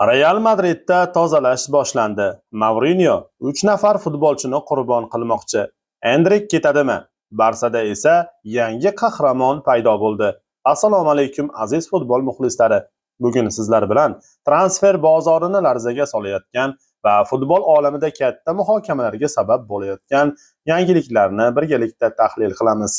Real Madridda tozalash boshlandi. Mourinho 3 nafar futbolchini qurbon qilmoqchi. Endrik ketadimi? Barsada esa yangi qahramon paydo bo'ldi. Assalomu alaykum aziz futbol muxlislari. Bugun sizlar bilan transfer bozorini larzaga solayotgan va futbol olamida katta muhokamalarga sabab bo'layotgan yangiliklarni birgalikda tahlil qilamiz.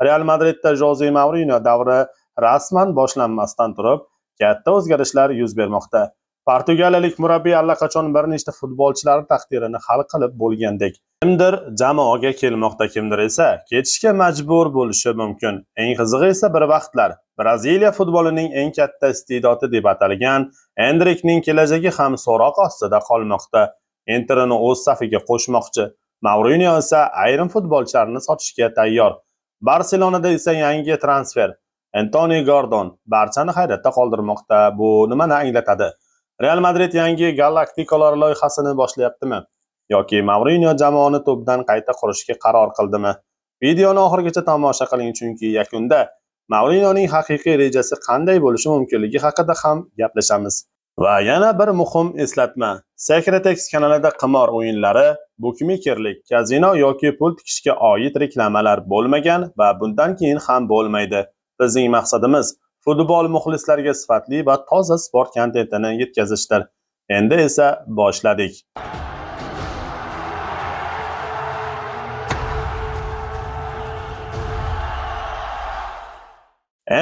Real Madridda Jose Mourinho davri rasman boshlanmasdan turib, katta o'zgarishlar yuz bermoqda. Portugaliyalik murabbiy allaqachon bir nechta futbolchilar taqdirini hal qilib bo'lgandek. Kimdir jamoaga kelmoqda, kimdir esa ketishga majbur bo'lishi mumkin. Eng qizig'i esa bir vaqtlar Braziliya futbolining eng katta iste'dodi deb atalgan Endrikning kelajagi ham so'roq ostida qolmoqda. Interni o'z safiga qo'shmoqchi. Mourinho esa ayrim futbolchilarni sotishga tayyor. Barselonada esa yangi transfer Antonio Gordon barchani hayratda qoldirmoqda. Bu nimani anglatadi? Real Madrid yangi galaktikalar loyihasini boshlayaptimi? Yoki Mourinho jamoani tubdan qayta qurishga qaror qildimi? Videoni oxirigacha tomosha qiling, chunki yakunda Mourinhoning haqiqiy rejasi qanday bo'lishi mumkinligi haqida ham gaplashamiz. Va yana bir muhim eslatma. Secretex kanalida qimor o'yinlari, bukmekerlik, kazino yoki pul tikishga oid reklamalar bo'lmagan va bundan keyin ham bo'lmaydi. Bizning maqsadimiz futbol muxlislariga sifatli va toza sport kontentini yetkazishdir. Endi esa boshladik.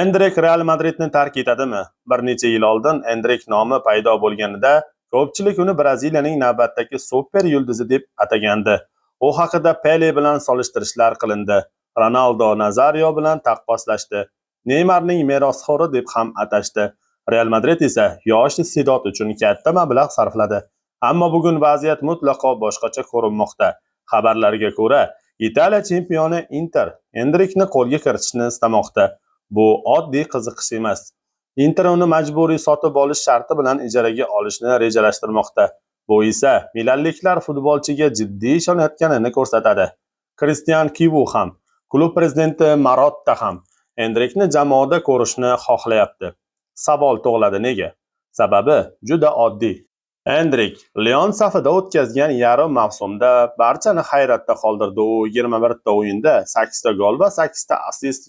Endrik Real Madridni tark etadimi? Bir necha yil oldin Endrik nomi paydo bo'lganida ko'pchilik uni Braziliyaning navbatdagi super yulduzi deb atagandi. U haqida Pele bilan solishtirishlar qilindi. Ronaldo Nazario bilan taqqoslashdi. Neymarning merosxo'ri deb ham atashdi. Real Madrid esa yosh iste'dod uchun katta mablag' sarfladi. Ammo bugun vaziyat mutlaqo boshqacha ko'rinmoqda. Xabarlarga ko'ra, Italiya chempioni Inter Endrikni qo'lga kiritishni istamoqda. Bu oddiy qiziqish emas. Inter uni majburiy sotib olish sharti bilan ijaraga olishni rejalashtirmoqda. Bu esa milanliklar futbolchiga jiddiy ishonayotganini ko'rsatadi. Cristian Kivu ham, klub prezidenti Marotta ham Endrikni jamoada ko'rishni xohlayapti. Savol tug'iladi, nega? Sababi juda oddiy. Endrik Lyon safida o'tkazgan yarim mavsumda barchani hayratda qoldirdi. U 21 ta o'yinda 8 ta gol va 8 ta assist.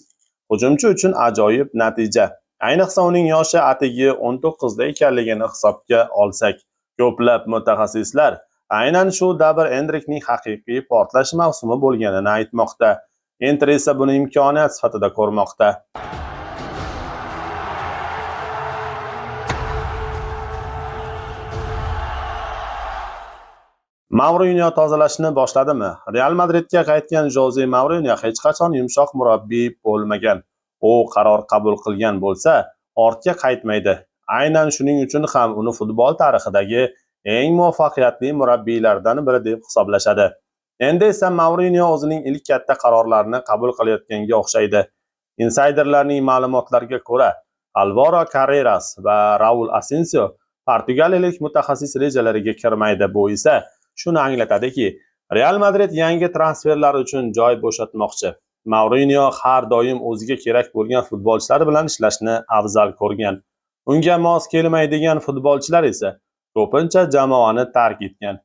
Hujumchi uchun ajoyib natija. Ayniqsa uning yoshi atigi 19 da ekanligini hisobga olsak, ko'plab mutaxassislar aynan shu davr Endrikning haqiqiy portlash mavsumi bo'lganini aytmoqda. Inter esa buni imkoniyat sifatida ko'rmoqda. Mourinho tozalashni boshladimi? Real Madridga qaytgan Jose Mourinho hech qachon yumshoq murabbiy bo'lmagan. U qaror qabul qilgan bo'lsa, ortga qaytmaydi. Aynan shuning uchun ham uni futbol tarixidagi eng muvaffaqiyatli murabbiylardan biri deb hisoblashadi. Endi esa Mourinho o'zining ilk katta qarorlarini qabul qilayotganga o'xshaydi. Insiderlarning ma'lumotlariga ko'ra, Alvaro Carreras va Raul Asensio portugaliyalik mutaxassis rejalariga kirmaydi. Bu esa shuni anglatadiki, Real Madrid yangi transferlar uchun joy bo'shatmoqchi. Mourinho har doim o'ziga kerak bo'lgan futbolchilar bilan ishlashni afzal ko'rgan. Unga mos kelmaydigan futbolchilar esa ko'pincha jamoani tark etgan.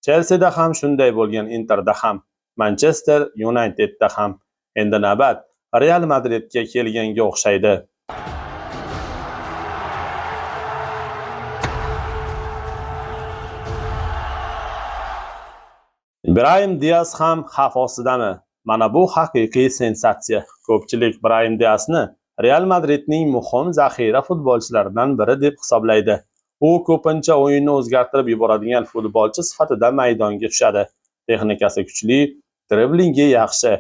Chelsea'da ham shunday bo'lgan, Interda ham, Manchester Unitedda ham. Endi navbat Real Madridga kelganga o'xshaydi. Brahim Diaz ham xavf ostidami? Mana bu haqiqiy sensatsiya. Ko'pchilik Brahim Diazni Real Madridning muhim zaxira futbolchilaridan biri deb hisoblaydi. U ko'pincha o'yinni o'zgartirib yuboradigan futbolchi sifatida maydonga tushadi. Texnikasi kuchli, driblingi yaxshi.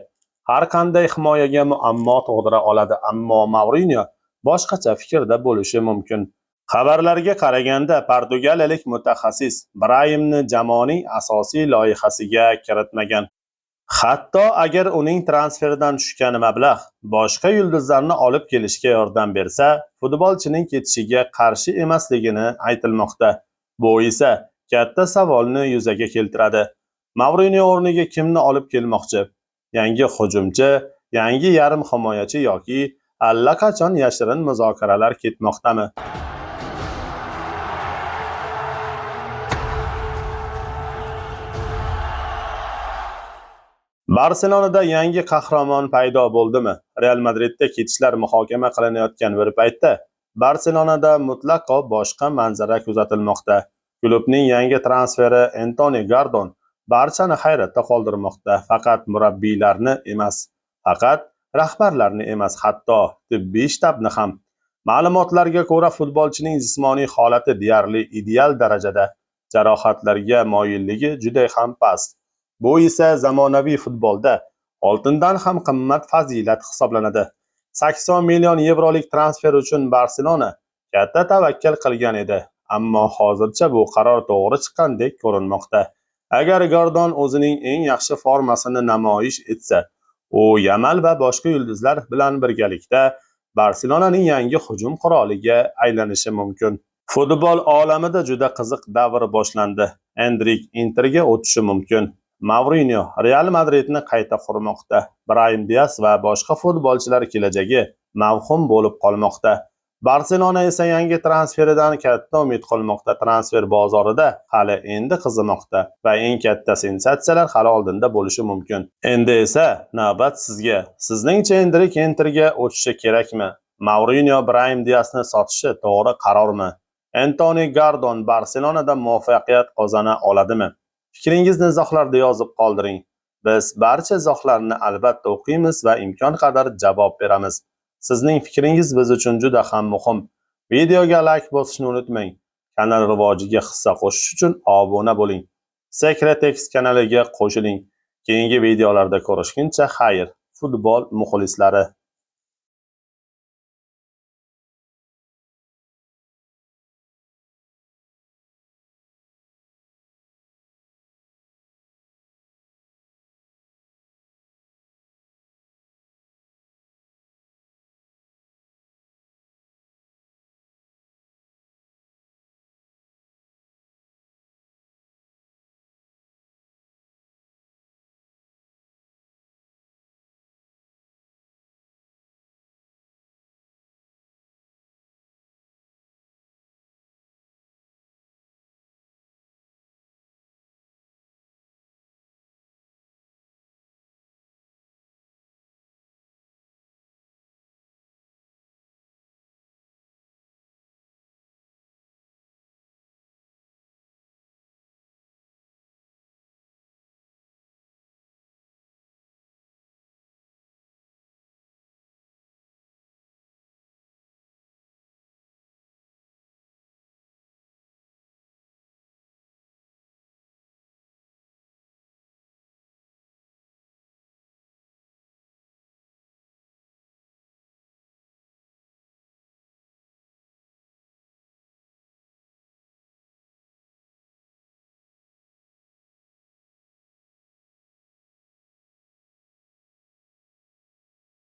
Har qanday himoyaga muammo tug'dira oladi, ammo Mourinho boshqacha fikrda bo'lishi mumkin. Xabarlarga qaraganda, portugaliyalik mutaxassis Brahimni jamoaning asosiy loyihasiga kiritmagan. Hatto agar uning transferidan tushgan mablag' boshqa yulduzlarni olib kelishga yordam bersa, futbolchining ketishiga qarshi emasligini aytilmoqda. Bu esa katta savolni yuzaga keltiradi. Mourinho o'rniga kimni olib kelmoqchi? Yangi hujumchi, yangi yarim himoyachi yoki allaqachon yashirin muzokaralar ketmoqdami? Barselonada yangi qahramon paydo bo'ldimi? Real Madridga ketishlar muhokama qilinayotgan bir paytda Barselonada mutlaqo boshqa manzara kuzatilmoqda. Klubning yangi transferi Antoni Gordon barchani hayratda qoldirmoqda. Faqat murabbiylarni emas, faqat rahbarlarni emas, hatto tibbiy shtabni ham. Ma'lumotlarga ko'ra, futbolchining jismoniy holati deyarli ideal darajada, jarohatlarga moyilligi juda ham past. Bu esa zamonaviy futbolda oltindan ham qimmat fazilat hisoblanadi. 80 million yevrolik transfer uchun Barselona katta tavakkal qilgan edi, ammo hozircha bu qaror to'g'ri chiqqandek ko'rinmoqda. Agar Gordon o'zining eng yaxshi formasini namoyish etsa, u Yamal va boshqa yulduzlar bilan birgalikda Barselonaning yangi hujum quroliga aylanishi mumkin. Futbol olamida juda qiziq davr boshlandi. Endrik Interga o'tishi mumkin. Mourinho Real Madridni qayta qurmoqda. Brahim Diaz va boshqa futbolchilar kelajagi mavhum bo'lib qolmoqda. Barselona esa yangi transferidan katta umid qilmoqda. Transfer bozorida hali endi qizimoqda va eng katta sensatsiyalar hali oldinda bo'lishi mumkin. Endi esa navbat sizga. Sizningcha Endrik Interga o'tishi kerakmi? Mourinho Brahim Diazni sotishi to'g'ri qarormi? Antoni Gordon Barselonada muvaffaqiyat qozona oladimi? Fikringizni izohlarda yozib qoldiring. Biz barcha izohlarni albatta o'qiymiz va imkon qadar javob beramiz. Sizning fikringiz biz uchun juda ham muhim. Videoga like bosishni unutmang. Kanal rivojiga hissa qo'shish uchun obuna bo'ling. Secretex kanaliga qo'shiling. Keyingi videolarda ko'rishguncha xayr, futbol muxlislari.